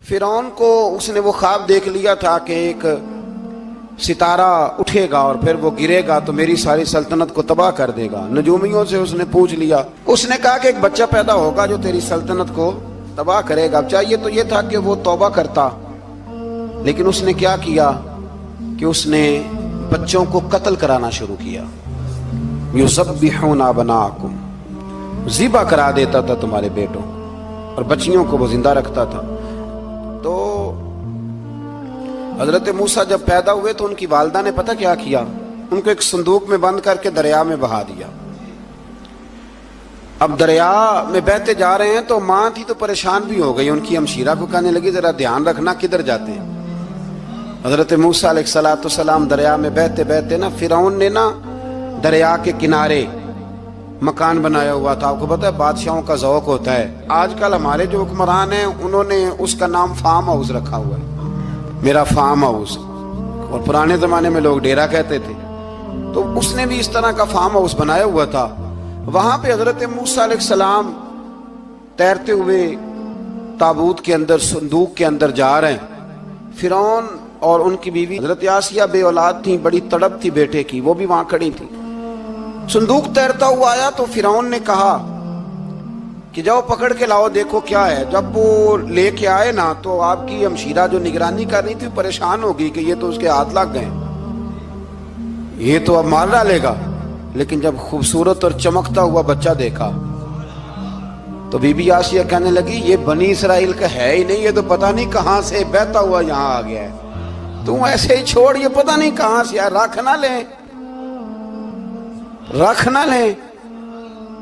فرعون کو اس نے وہ خواب دیکھ لیا تھا کہ ایک ستارہ اٹھے گا اور پھر وہ گرے گا تو میری ساری سلطنت کو تباہ کر دے گا۔ نجومیوں سے اس نے پوچھ لیا، اس نے کہا کہ ایک بچہ پیدا ہوگا جو تیری سلطنت کو تباہ کرے گا۔ چاہیے تو یہ تھا کہ وہ توبہ کرتا، لیکن اس نے کیا کیا کہ اس نے بچوں کو قتل کرانا شروع کیا۔ یذبحون ابناءکم، ذبح کرا دیتا تھا تمہارے بیٹوں اور بچیوں کو وہ زندہ رکھتا تھا۔ تو حضرت موسیٰ جب پیدا ہوئے تو ان کی والدہ نے پتہ کیا کیا، ان کو ایک صندوق میں بند کر کے دریا میں بہا دیا۔ اب دریا میں بہتے جا رہے ہیں تو ماں تھی تو پریشان بھی ہو گئی، ان کی ہمشیرہ کو کہنے لگی ذرا دھیان رکھنا کدھر جاتے ہیں۔ حضرت موسیٰ علیہ السلام دریا میں بہتے بہتے نا فرعون نے نا دریا کے کنارے مکان بنایا ہوا تھا۔ آپ کو پتہ ہے بادشاہوں کا ذوق ہوتا ہے، آج کل ہمارے جو حکمران ہیں انہوں نے اس کا نام فارم ہاؤس رکھا ہوا ہے، میرا فارم ہاؤس، اور پرانے زمانے میں لوگ ڈیرا کہتے تھے۔ تو اس نے بھی اس طرح کا فارم ہاؤس بنایا ہوا تھا۔ وہاں پہ حضرت موسیٰ علیہ السلام تیرتے ہوئے تابوت کے اندر صندوق کے اندر جا رہے ہیں۔ فرعون اور ان کی بیوی حضرت آسیہ بے اولاد تھیں، بڑی تڑپ تھی بیٹے کی، وہ بھی وہاں کھڑی تھی۔ صندوق تیرتا ہوا آیا تو فرعون نے کہا کہ جاؤ پکڑ کے لاؤ دیکھو کیا ہے۔ جب وہ لے کے آئے نا تو آپ کی ہمشیرہ جو نگرانی کر رہی تھی پریشان ہو گئی کہ یہ تو اس کے ہاتھ لگ گئے، یہ تو اب مار ڈالے گا۔ لیکن جب خوبصورت اور چمکتا ہوا بچہ دیکھا تو بی بی آسیہ کہنے لگی یہ بنی اسرائیل کا ہے ہی نہیں، یہ تو پتہ نہیں کہاں سے بہتا ہوا یہاں آ گیا ہے، تم ایسے ہی چھوڑ، یہ پتہ نہیں کہاں سے ہے، رکھ نہ لیں رکھ نہ لیں۔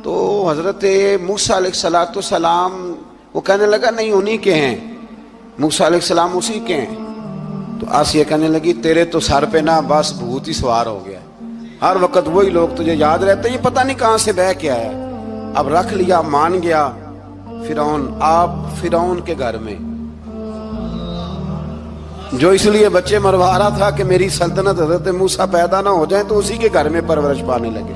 تو حضرت موسیٰ علیہ السلام وہ کہنے لگا نہیں انہی کے ہیں، موسیٰ علیہ السلام اسی کے ہیں۔ تو آسیہ کہنے لگی تیرے تو سر پہ نا بس بھوت ہی سوار ہو گیا، ہر وقت وہی لوگ تجھے یاد رہتے، یہ پتہ نہیں کہاں سے بہ کے آیا۔ اب رکھ لیا، مان گیا فرعون۔ آپ فرعون کے گھر میں جو اس لیے بچے مروا رہا تھا کہ میری سلطنت حضرت موسیٰ پیدا نہ ہو جائیں، تو اسی کے گھر میں پرورش پانے لگے،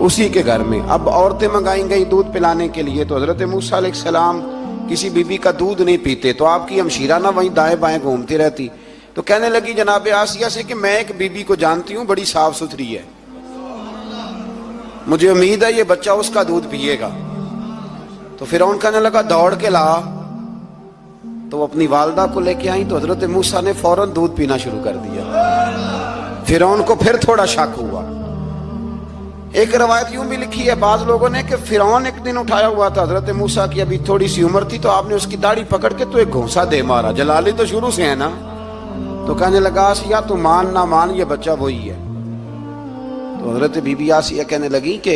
اسی کے گھر میں۔ اب عورتیں منگائیں گئی دودھ پلانے کے لیے، تو حضرت موسیٰ علیہ السلام کسی بی بی کا دودھ نہیں پیتے، تو آپ کی ہمشیرہ نہ وہیں دائیں بائیں گھومتی رہتی۔ تو کہنے لگی جناب آسیہ سے کہ میں ایک بی بی کو جانتی ہوں، بڑی صاف ستھری ہے، مجھے امید ہے یہ بچہ اس کا دودھ پیے گا۔ تو فرعون کہنے لگا دوڑ کے لا، تو وہ اپنی والدہ کو لے کے آئیں تو حضرت موسیٰ نے فوراً دودھ پینا شروع کر دیا۔ فرعون کو پھر تھوڑا شک ہوا۔ ایک روایت یوں بھی لکھی ہے بعض لوگوں نے کہ فرعون ایک دن اٹھایا ہوا تھا حضرت موسیٰ کی ابھی تھوڑی سی عمر تھی، تو آپ نے اس کی داڑھی پکڑ کے تو ایک گھونسا دے مارا، جلالی تو شروع سے ہے نا۔ تو کہنے لگا آسیہ تو مان نہ مان یہ بچہ وہی ہے۔ تو حضرت بی بی آسیہ کہنے لگی کہ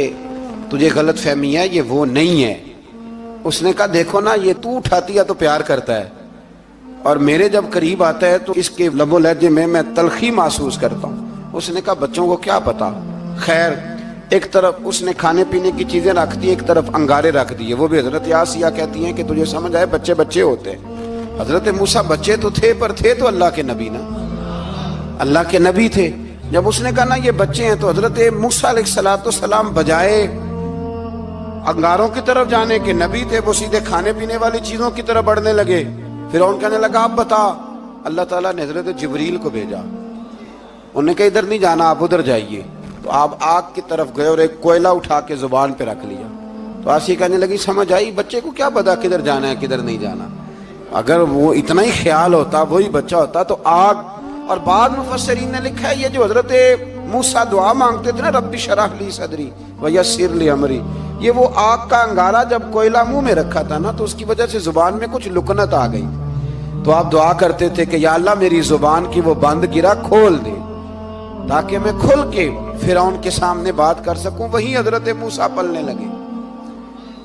تجھے غلط فہمی ہے، یہ وہ نہیں ہے۔ اس نے کہا دیکھو نا یہ تو اٹھاتی ہے تو پیار کرتا ہے، اور میرے جب قریب آتا ہے تو اس کے لب و لہجے میں تلخی محسوس کرتا ہوں۔ اس نے کہا بچوں کو کیا پتا۔ خیر ایک طرف اس نے کھانے پینے کی چیزیں رکھ دی، ایک طرف انگارے رکھ دیے، وہ بھی حضرت آسیہ کہتی ہیں کہ تجھے سمجھ آئے بچے بچے ہوتے ہیں۔ حضرت موسیٰ بچے تو تھے پر تھے تو اللہ کے نبی نا، اللہ کے نبی تھے۔ جب اس نے کہا نا یہ بچے ہیں تو حضرت موسیٰ علیہ السلام بجائے انگاروں کی طرف جانے کے، نبی تھے وہ سیدھے کھانے پینے والی چیزوں کی طرف بڑھنے لگے۔ فرعون کہنے لگا اب بتا۔ اللہ تعالیٰ نے حضرت جبریل کو بھیجا، انہوں نے کہا ادھر نہیں جانا آپ ادھر جائیے۔ تو آپ آگ کی طرف گئے اور ایک کوئلہ اٹھا کے زبان پہ رکھ لیا۔ تو آسیہ کہنے لگی سمجھ آئی، بچے کو کیا پتا کدھر جانا ہے کدھر نہیں جانا، اگر وہ اتنا ہی خیال ہوتا وہی بچہ ہوتا تو آگ۔ اور بعض مفسرین نے لکھا ہے یہ جو حضرت موسیٰ دعا مانگتے تھے نا رب اشرح لی صدری ویسر لی امری، یہ وہ آگ کا انگارہ جب کوئلہ منہ میں رکھا تھا نا تو اس کی وجہ سے زبان میں کچھ لکنت آ گئی، تو آپ دعا کرتے تھے کہ یا اللہ میری زبان کی وہ بند گرا کھول دے تاکہ میں کھل کے فرعون کے سامنے بات کر سکوں۔ وہیں حضرت موسیٰ پلنے لگے،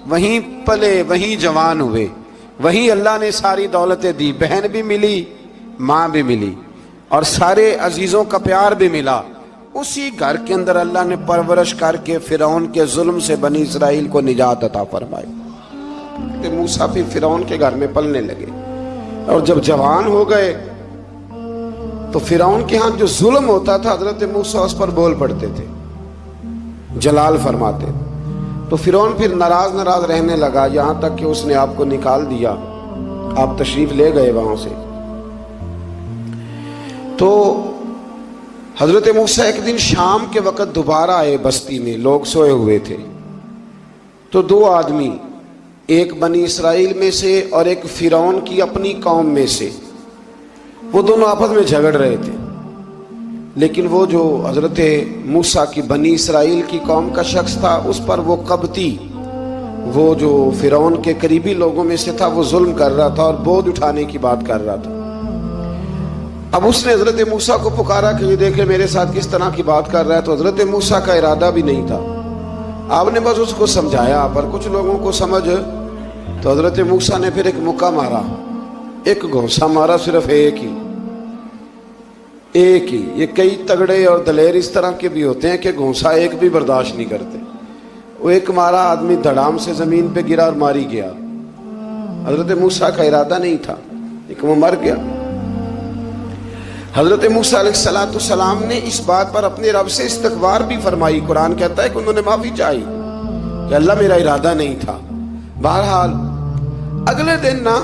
وہیں پلے، وہیں جوان ہوئے، وہیں اللہ نے ساری دولتیں دی، بہن بھی ملی، ماں بھی ملی، اور سارے عزیزوں کا پیار بھی ملا۔ اسی گھر کے اندر اللہ نے پرورش کر کے فرعون کے ظلم سے بنی اسرائیل کو نجات عطا فرمائی۔ موسیٰ بھی فرعون کے گھر میں پلنے لگے، اور جب جوان ہو گئے تو فرعون کے ہاں جو ظلم ہوتا تھا حضرت موسیٰ اس پر بول پڑتے تھے، جلال فرماتے۔ تو فرعون پھر ناراض رہنے لگا، یہاں تک کہ اس نے آپ کو نکال دیا آپ تشریف لے گئے وہاں سے. تو حضرت موسیٰ ایک دن شام کے وقت دوبارہ آئے بستی میں، لوگ سوئے ہوئے تھے. تو دو آدمی، ایک بنی اسرائیل میں سے اور ایک فرعون کی اپنی قوم میں سے، وہ دونوں آپس میں جھگڑ رہے تھے. لیکن وہ جو حضرت موسیٰ کی بنی اسرائیل کی قوم کا شخص تھا، اس پر وہ قبطی، وہ جو فرعون کے قریبی لوگوں میں سے تھا، وہ ظلم کر رہا تھا اور بوجھ اٹھانے کی بات کر رہا تھا. اب اس نے حضرت موسیٰ کو پکارا کہ یہ دیکھے میرے ساتھ کس طرح کی بات کر رہا ہے. تو حضرت موسیٰ کا ارادہ بھی نہیں تھا، آپ نے بس اس کو سمجھایا. پر کچھ لوگوں کو سمجھ، تو حضرت موسیٰ نے پھر ایک مکہ مارا، ایک گھونسا مارا، صرف ایک ہی. یہ کئی تگڑے اور دلیر اس طرح کے بھی ہوتے ہیں کہ گھونسا ایک بھی برداشت نہیں کرتے. وہ ایک مارا، آدمی دھڑام سے زمین پہ گرا اور ماری گیا. حضرت موسیٰ کا ارادہ نہیں تھا لیکن وہ مر گیا. حضرت موسیٰ علیہ السلام نے اس بات پر اپنے رب سے استغفار بھی فرمائی. قرآن کہتا ہے کہ انہوں نے معافی چاہی کہ اللہ میرا ارادہ نہیں تھا. بہرحال اگلے دن نا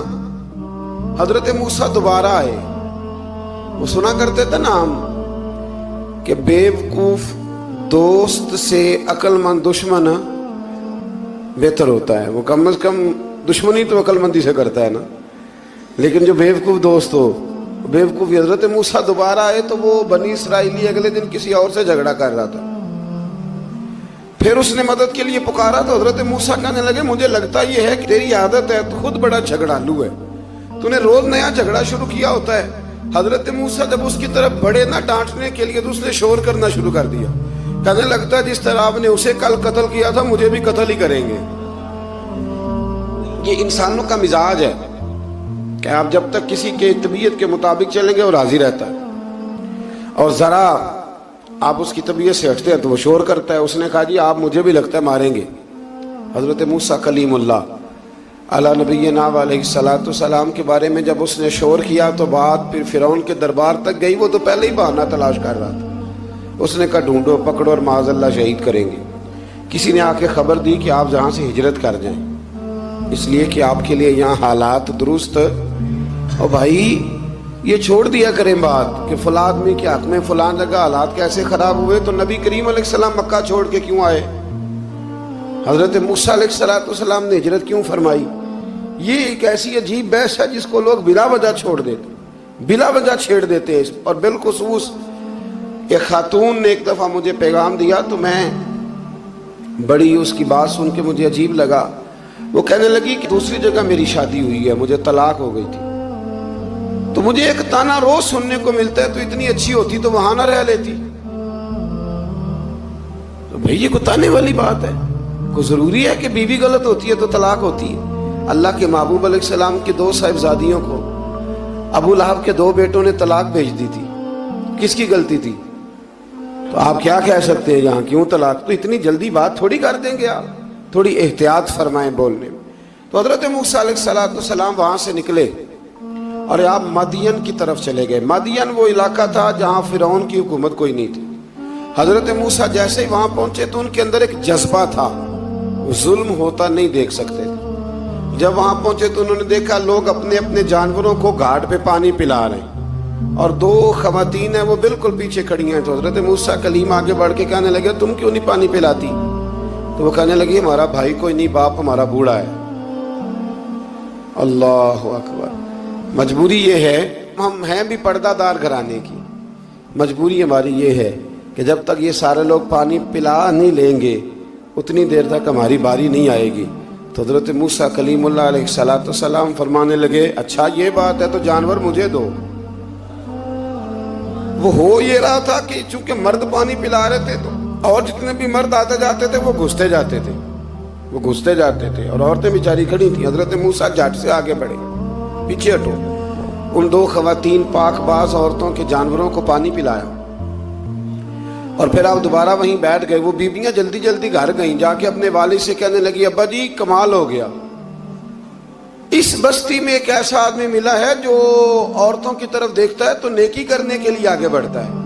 حضرت موسیٰ دوبارہ آئے. وہ سنا کرتے تھے نا ہم کہ بیوقوف دوست سے عقل مند دشمن بہتر ہوتا ہے. وہ کم از کم دشمنی تو عقل مندی سے کرتا ہے نا، لیکن جو بیوقوف دوست ہو بیوقوفی. حضرت موسیٰ دوبارہ آئے تو وہ بنی اسرائیلی اگلے دن کسی اور سے جھگڑا کر رہا تھا. پھر اس نے مدد کے لیے پکارا تو حضرت موسیٰ کہنے لگے مجھے لگتا یہ ہے کہ تیری عادت ہے، تو خود بڑا جھگڑالو ہے، تو نے روز نیا جھگڑا شروع کیا ہوتا ہے. حضرت موسیٰ جب اس کی طرف بڑھے نہ ڈانٹنے کے لیے تو اس نے شور کرنا شروع کر دیا. کہنے لگتا ہے جس طرح آپ نے اسے کل قتل کیا تھا مجھے بھی قتل ہی کریں گے. یہ انسانوں کا مزاج ہے کہ آپ جب تک کسی کے طبیعت کے مطابق چلیں گے وہ راضی رہتا ہے، اور ذرا آپ اس کی طبیعت سے ہٹتے ہیں تو وہ شور کرتا ہے. اس نے کہا جی آپ مجھے بھی لگتا ہے ماریں گے. حضرت موسیٰ کلیم اللہ علی نبینا علیہ السلام کے بارے میں جب اس نے شور کیا تو بات پھر فرعون کے دربار تک گئی. وہ تو پہلے ہی بہانہ تلاش کر رہا تھا. اس نے کہا ڈھونڈو پکڑو اور معاذ اللہ شہید کریں گے. کسی نے آ کے خبر دی کہ آپ جہاں سے ہجرت کر جائیں، اس لیے کہ آپ کے لیے یہاں حالات درست. اور بھائی یہ چھوڑ دیا کریں بات کہ فلاں آدمی کے حق میں فلاں جگہ حالات کیسے خراب ہوئے. تو نبی کریم علیہ السلام مکہ چھوڑ کے کیوں آئے؟ حضرت موسیٰ علیہ السلام نے ہجرت کیوں فرمائی؟ یہ ایک ایسی عجیب بحث ہے جس کو لوگ بلا وجہ چھوڑ دیتے، بلا وجہ چھیڑ دیتے ہیں. اور بالخصوص ایک خاتون نے ایک دفعہ مجھے پیغام دیا تو میں بڑی اس کی بات سن کے مجھے عجیب لگا. وہ کہنے لگی کہ دوسری جگہ میری شادی ہوئی ہے، مجھے طلاق ہو گئی تھی، تو مجھے ایک تانا روز سننے کو ملتا ہے تو اتنی اچھی ہوتی تو وہاں نہ رہ لیتی. تو بھئی یہ کوئی تانے والی بات ہے؟ کوئی ضروری ہے کہ بیوی غلط ہوتی ہے تو طلاق ہوتی ہے؟ اللہ کے محبوب علیہ السلام کی دو صاحبزادیوں کو ابو لہب کے دو بیٹوں نے طلاق بھیج دی تھی. کس کی غلطی تھی؟ تو آپ کیا کہہ سکتے ہیں یہاں کیوں طلاق؟ تو اتنی جلدی بات تھوڑی کر دیں گے آپ، تھوڑی احتیاط فرمائیں بولنے میں. تو حضرت موسیٰ علیہ السلام وہاں سے نکلے اور آپ مدین کی طرف چلے گئے. مدین وہ علاقہ تھا جہاں فرعون کی حکومت کوئی نہیں تھی. حضرت موسیٰ جیسے ہی وہاں پہنچے تو ان کے اندر ایک جذبہ تھا، ظلم ہوتا نہیں دیکھ سکتے تھے. جب وہاں پہنچے تو انہوں نے دیکھا لوگ اپنے اپنے جانوروں کو گھاٹ پہ پانی پلا رہے ہیں اور دو خواتین ہیں وہ بالکل پیچھے کھڑی ہیں. تو حضرت موسیٰ کلیم آگے بڑھ کے کہنے لگے تم کیوں نہیں پانی پلاتی؟ تو وہ کہنے لگی ہمارا بھائی کوئی نہیں، باپ ہمارا بوڑھا ہے. اللہ اکبر. مجبوری یہ ہے، ہم ہیں بھی پردہ دار گھرانے کی، مجبوری ہماری یہ ہے کہ جب تک یہ سارے لوگ پانی پلا نہیں لیں گے اتنی دیر تک ہماری باری نہیں آئے گی. تو حضرت موسیٰ کلیم اللہ علیہ السلام فرمانے لگے اچھا یہ بات ہے تو جانور مجھے دو. وہ ہو یہ رہا تھا کہ چونکہ مرد پانی پلا رہے تھے تو اور جتنے بھی مرد آتے جاتے تھے وہ گھستے جاتے تھے اور عورتیں بیچاری کھڑی تھیں. حضرت موسیٰ جھٹ سے آگے بڑھے، پیچھے ہٹو. ان دو خواتین پاک باز عورتوں کے جانوروں کو پانی پلایا اور پھر آپ دوبارہ وہیں بیٹھ گئے. وہ بیویاں جلدی جلدی گھر گئیں، جا کے اپنے والد سے کہنے لگی ابا جی کمال ہو گیا، اس بستی میں ایک ایسا آدمی ملا ہے جو عورتوں کی طرف دیکھتا ہے تو نیکی کرنے کے لیے آگے بڑھتا ہے،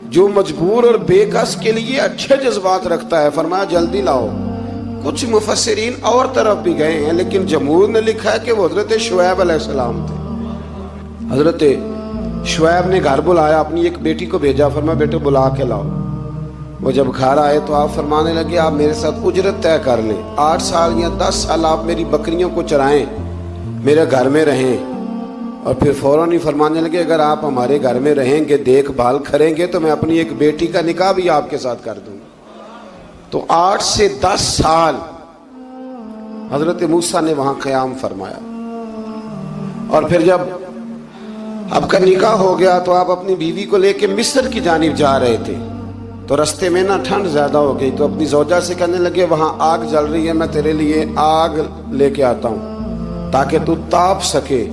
جو مجبور اور بے کس کے لیے اچھے جذبات رکھتا ہے. فرمایا جلدی لاؤ، کچھ مفسرین اور طرف بھی گئے ہیں، لیکن جمہور نے لکھا ہے کہ وہ حضرت شعیب علیہ السلام تھے۔ حضرت شعیب نے گھر بلایا، اپنی ایک بیٹی کو بھیجا، فرمایا بیٹے بلا کے لاؤ۔ وہ جب گھر آئے تو آپ فرمانے لگے آپ میرے ساتھ اجرت طے کر لیں، 8 سال یا 10 سال آپ میری بکریوں کو چرائیں، میرے گھر میں رہیں۔ اور پھر فوراً ہی فرمانے لگے اگر آپ ہمارے گھر میں رہیں گے، دیکھ بھال کریں گے، تو میں اپنی ایک بیٹی کا نکاح بھی آپ کے ساتھ کر دوں۔ تو 8 سے 10 سال حضرت موسیٰ نے وہاں قیام فرمایا۔ اور پھر جب آپ کا نکاح ہو گیا تو آپ اپنی بیوی کو لے کے مصر کی جانب جا رہے تھے، تو رستے میں نا ٹھنڈ زیادہ ہو گئی، تو اپنی زوجہ سے کہنے لگے وہاں آگ جل رہی ہے، میں تیرے لیے آگ لے کے آتا ہوں تاکہ تو تاپ سکے،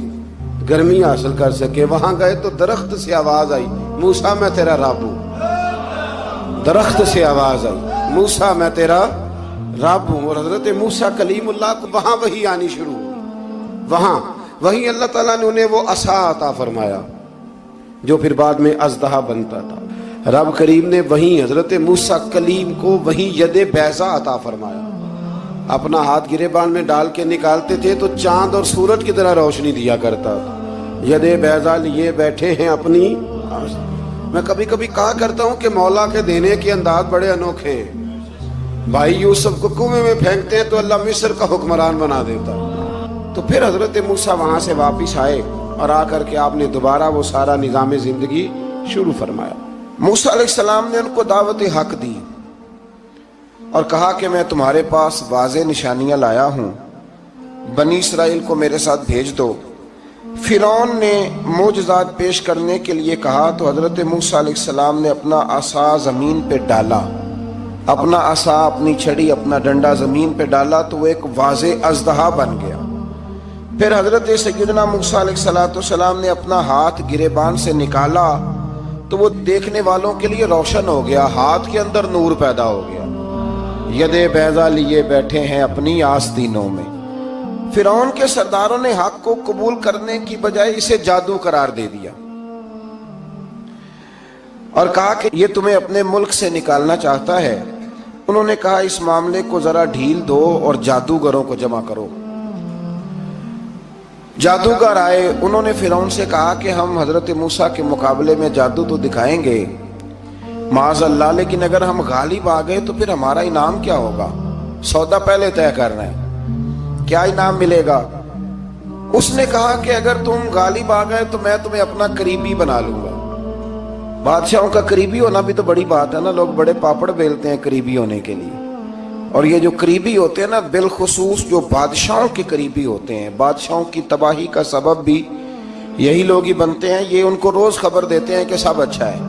گرمی حاصل کر سکے۔ وہاں گئے تو درخت سے آواز آئی موسیٰ میں تیرا رب ہوں۔ درخت سے آواز آئی موسیٰ میں تیرا رب ہوں۔ اور حضرت موسیٰ کلیم اللہ کو وہاں وحی آنی شروع ہوئی، وہاں وہی اللہ تعالیٰ نے انہیں وہ عصا عطا فرمایا جو پھر بعد میں اژدہا بنتا تھا۔ رب کریم نے وہیں حضرت موسیٰ کلیم کو وہیں ید بیضا عطا فرمایا۔ اپنا ہاتھ گریبان میں ڈال کے نکالتے تھے تو چاند اور سورج کی طرح روشنی دیا کرتا تھا۔ ید بیضا لیے بیٹھے ہیں اپنی۔ میں کبھی کبھی کہا کرتا ہوں کہ مولا کے دینے کے انداز بڑے انوکھے ہیں۔ بھائی یوسف کو کنویں میں پھینکتے ہیں تو اللہ مصر کا حکمران بنا دیتا۔ تو پھر حضرت موسیٰ وہاں سے واپس آئے اور آ کر کے آپ نے دوبارہ وہ سارا نظام زندگی شروع فرمایا۔ موسیٰ علیہ السلام نے ان کو دعوت حق دی اور کہا کہ میں تمہارے پاس واضح نشانیاں لایا ہوں، بنی اسرائیل کو میرے ساتھ بھیج دو۔ فرعون نے معجزات پیش کرنے کے لیے کہا تو حضرت موسیٰ علیہ السلام نے اپنا عصا زمین پہ ڈالا، اپنا عصا، اپنی چھڑی، اپنا ڈنڈا زمین پہ ڈالا تو وہ ایک واضح اژدہا بن گیا۔ پھر حضرت سیدنا موسیٰ علیہ السلام نے اپنا ہاتھ گریبان سے نکالا تو وہ دیکھنے والوں کے لیے روشن ہو گیا، ہاتھ کے اندر نور پیدا ہو گیا۔ ید بیضا لیے بیٹھے ہیں اپنی آستینوں میں۔ فرعون کے سرداروں نے حق کو قبول کرنے کی بجائے اسے جادو قرار دے دیا اور کہا کہ یہ تمہیں اپنے ملک سے نکالنا چاہتا ہے۔ انہوں نے کہا اس معاملے کو ذرا ڈھیل دو اور جادوگروں کو جمع کرو۔ جادوگر آئے، انہوں نے فرعون سے کہا کہ ہم حضرت موسیٰ کے مقابلے میں جادو تو دکھائیں گے معاذ اللہ، لیکن اگر ہم غالب آ گئے تو پھر ہمارا انعام کیا ہوگا؟ سودا پہلے طے کرنا ہے، کیا انعام ملے گا؟ اس نے کہا کہ اگر تم غالب آ گئے تو میں تمہیں اپنا قریبی بنا لوں گا۔ بادشاہوں کا قریبی ہونا بھی تو بڑی بات ہے نا، لوگ بڑے پاپڑ بیلتے ہیں قریبی ہونے کے لیے، اور یہ جو قریبی ہوتے ہیں نا، بالخصوص جو بادشاہوں کے قریبی ہوتے ہیں، بادشاہوں کی تباہی کا سبب بھی یہی لوگ ہی بنتے ہیں۔ یہ ان کو روز خبر دیتے ہیں کہ سب اچھا ہے،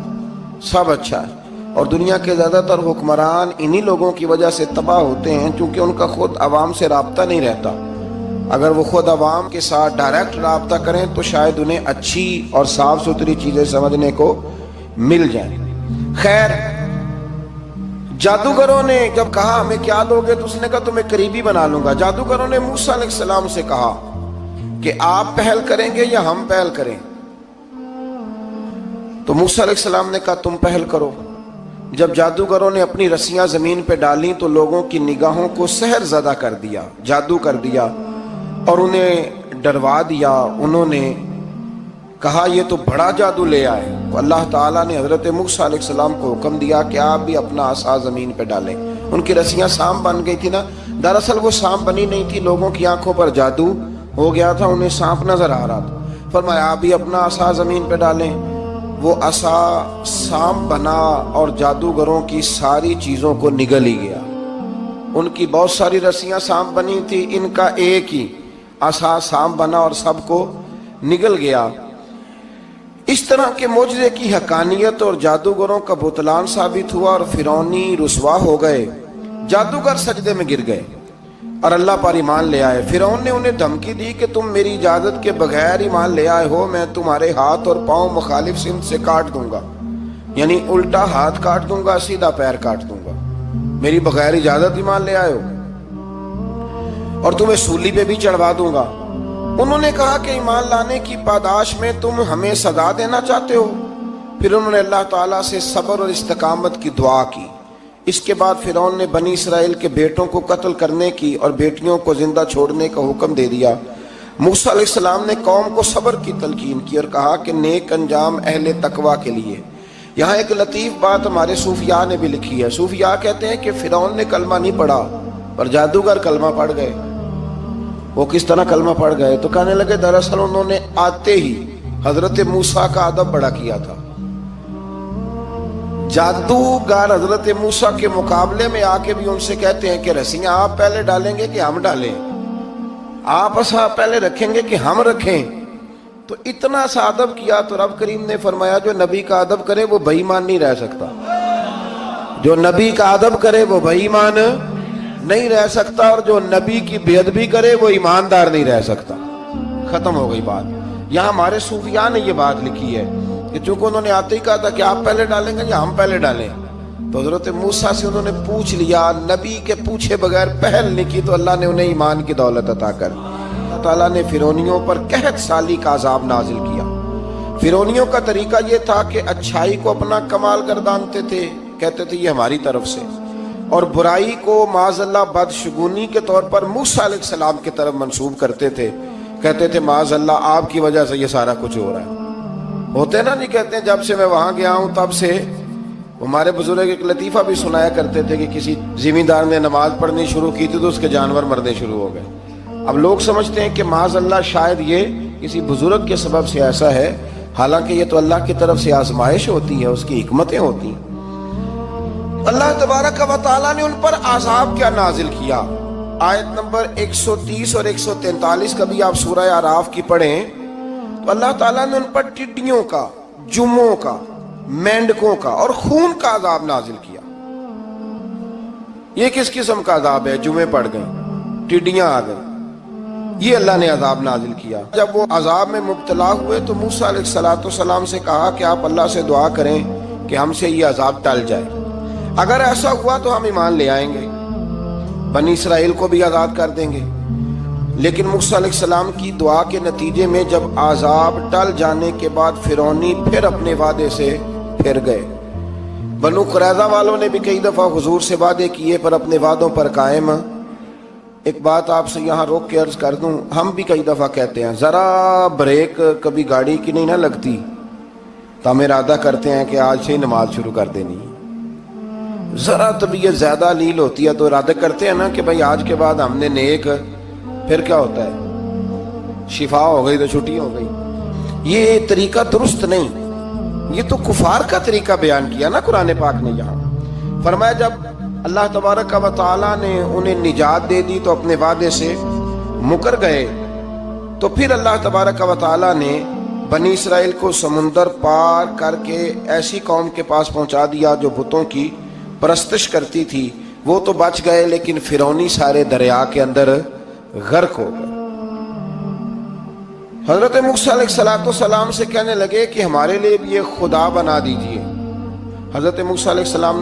سب اچھا ہے، اور دنیا کے زیادہ تر حکمران انہی لوگوں کی وجہ سے تباہ ہوتے ہیں کیونکہ ان کا خود عوام سے رابطہ نہیں رہتا۔ اگر وہ خود عوام کے ساتھ ڈائریکٹ رابطہ کریں تو شاید انہیں اچھی اور صاف ستھری چیزیں سمجھنے کو مل جائیں۔ خیر، جادوگروں نے جب کہا ہمیں کیا دو گے تو اس نے کہا تمہیں قریبی بنا لوں گا۔ جادوگروں نے موسیٰ علیہ السلام سے کہا کہ آپ پہل کریں گے یا ہم پہل کریں؟ تو موسیٰ علیہ السلام نے کہا تم پہل کرو۔ جب جادوگروں نے اپنی رسیاں زمین پہ ڈالیں تو لوگوں کی نگاہوں کو سحر زدہ کر دیا، جادو کر دیا اور انہیں ڈروا دیا۔ انہوں نے کہا یہ تو بڑا جادو لے آئے۔ تو اللہ تعالیٰ نے حضرت موسیٰ علیہ السلام کو حکم دیا کہ آپ بھی اپنا عصا زمین پہ ڈالیں۔ ان کی رسیاں سام بن گئی تھی نا، دراصل وہ سام بنی نہیں تھی، لوگوں کی آنکھوں پر جادو ہو گیا تھا، انہیں سانپ نظر آ رہا تھا۔ فرمایا آپ بھی اپنا عصا زمین پہ ڈالیں۔ وہ عصا سام بنا اور جادوگروں کی ساری چیزوں کو نگل ہی گیا۔ ان کی بہت ساری رسیاں سانپ بنی تھی، ان کا ایک ہی عصا سانپ بنا اور سب کو نگل گیا۔ اس طرح کے معجزے کی حقانیت اور جادوگروں کا بطلان ثابت ہوا اور فرعونی رسوا ہو گئے۔ جادوگر سجدے میں گر گئے اور اللہ پر ایمان لے آئے۔ فرعون نے انہیں دھمکی دی کہ تم میری اجازت کے بغیر ایمان لے آئے ہو، میں تمہارے ہاتھ اور پاؤں مخالف سمت سے کاٹ دوں گا، یعنی الٹا ہاتھ کاٹ دوں گا، سیدھا پیر کاٹ دوں گا، میری بغیر اجازت ایمان لے آئے ہو، اور تمہیں سولی پہ بھی چڑھوا دوں گا۔ انہوں نے کہا کہ ایمان لانے کی پاداش میں تم ہمیں سزا دینا چاہتے ہو؟ پھر انہوں نے اللہ تعالیٰ سے صبر اور استقامت کی دعا کی۔ اس کے بعد فرعون نے بنی اسرائیل کے بیٹوں کو قتل کرنے کی اور بیٹیوں کو زندہ چھوڑنے کا حکم دے دیا۔ موسیٰ علیہ السلام نے قوم کو صبر کی تلقین کی اور کہا کہ نیک انجام اہل تقوی کے لیے۔ یہاں ایک لطیف بات ہمارے صوفیاء نے بھی لکھی ہے۔ صوفیاء کہتے ہیں کہ فرعون نے کلمہ نہیں پڑھا پر جادوگر کلمہ پڑھ گئے۔ وہ کس طرح کلمہ پڑھ گئے؟ تو کہنے لگے دراصل انہوں نے آتے ہی حضرت موسیٰ کا ادب بڑا کیا تھا۔ جادوگر حضرت موسیٰ کے مقابلے میں آ کے بھی ان سے کہتے ہیں کہ رسیاں آپ پہلے ڈالیں گے کہ ہم ڈالیں؟ آپ اصحاب پہلے رکھیں گے کہ ہم رکھیں؟ تو اتنا سا ادب کیا تو رب کریم نے فرمایا جو نبی کا ادب کرے وہ بے ایمان نہیں رہ سکتا۔ جو نبی کا ادب کرے وہ بے ایمان نہیں رہ سکتا، اور جو نبی کی بے ادبی کرے وہ ایماندار نہیں رہ سکتا۔ ختم ہو گئی بات۔ یہاں ہمارے صوفیاء نے یہ بات لکھی ہے کہ چونکہ انہوں نے آتے ہی کہا تھا کہ آپ پہلے ڈالیں گے یا ہم پہلے ڈالیں، تو حضرت موسیٰ سے انہوں نے پوچھ لیا، نبی کے پوچھے بغیر پہل نہیں کی تو اللہ نے انہیں ایمان کی دولت عطا کر دی۔ اللہ تعالیٰ نے فرعونیوں پر قحط سالی کا عذاب نازل کیا۔ فرعونیوں کا طریقہ یہ تھا کہ اچھائی کو اپنا کمال گردانتے تھے، کہتے تھے یہ ہماری طرف سے، اور برائی کو معاذ اللہ بدشگونی کے طور پر موسیٰ علیہ السلام کی طرف منسوب کرتے تھے، کہتے تھے معاذ اللہ آپ کی وجہ سے یہ سارا کچھ ہو رہا ہے۔ ہوتے نا نہیں کہتے ہیں جب سے میں وہاں گیا ہوں تب سے۔ ہمارے بزرگ ایک لطیفہ بھی سنایا کرتے تھے کہ کسی زمیندار نے نماز پڑھنی شروع کی تھی تو اس کے جانور مرنے شروع ہو گئے۔ اب لوگ سمجھتے ہیں کہ معاذ اللہ شاید یہ کسی بزرگ کے سبب سے ایسا ہے، حالانکہ یہ تو اللہ کی طرف سے آزمائش ہوتی ہے، اس کی حکمتیں ہوتی ہیں۔ اللہ تبارک و تعالیٰ نے ان پر عذاب کیا نازل کیا؟ آیت نمبر 130 اور 143 کبھی آپ سورہ اعراف کی پڑھیں تو اللہ تعالیٰ نے ان پر ٹڈیوں کا، جموں کا، مینڈکوں کا اور خون کا عذاب نازل کیا۔ یہ کس قسم کا عذاب ہے؟ جمعے پڑ گئے، ٹڈیاں آ گئیں، یہ اللہ نے عذاب نازل کیا۔ جب وہ عذاب میں مبتلا ہوئے تو موسیٰ علیہ السلام سے کہا کہ آپ اللہ سے دعا کریں کہ ہم سے یہ عذاب ٹل جائے، اگر ایسا ہوا تو ہم ایمان لے آئیں گے، بنی اسرائیل کو بھی آزاد کر دیں گے۔ لیکن موسیٰ علیہ السلام کی دعا کے نتیجے میں جب عذاب ٹل جانے کے بعد فرعونی پھر اپنے وعدے سے پھر گئے۔ بنو قریظہ والوں نے بھی کئی دفعہ حضور سے وعدے کیے پر اپنے وعدوں پر قائم۔ ایک بات آپ سے یہاں روک کے عرض کر دوں، ہم بھی کئی دفعہ کہتے ہیں ذرا بریک کبھی گاڑی کی نہیں نہ لگتی تو ہم ارادہ کرتے ہیں کہ آج سے ہی نماز شروع کر دینی، ذرا طبیعت زیادہ لیل ہوتی ہے تو ارادہ کرتے ہیں نا کہ بھائی آج کے بعد ہم نے نیک، پھر کیا ہوتا ہے شفا ہو گئی تو چھٹی ہو گئی۔ یہ طریقہ درست نہیں، یہ تو کفار کا طریقہ بیان کیا نا قرآن پاک نے۔ یہاں فرمایا جب اللہ تبارک و تعالیٰ نے انہیں نجات دے دی تو اپنے وعدے سے مکر گئے، تو پھر اللہ تبارک و تعالیٰ نے بنی اسرائیل کو سمندر پار کر کے ایسی قوم کے پاس پہنچا دیا جو بتوں کی پرستش کرتی تھی۔ وہ تو بچ گئے لیکن فرعونی سارے دریا کے اندر غرق ہو گئے۔ حضرت موسیٰ علیہ السلام سے کہنے لگے کہ ہمارے لیے بھی یہ خدا بنا دیجئے۔ حضرت موسیٰ علیہ السلام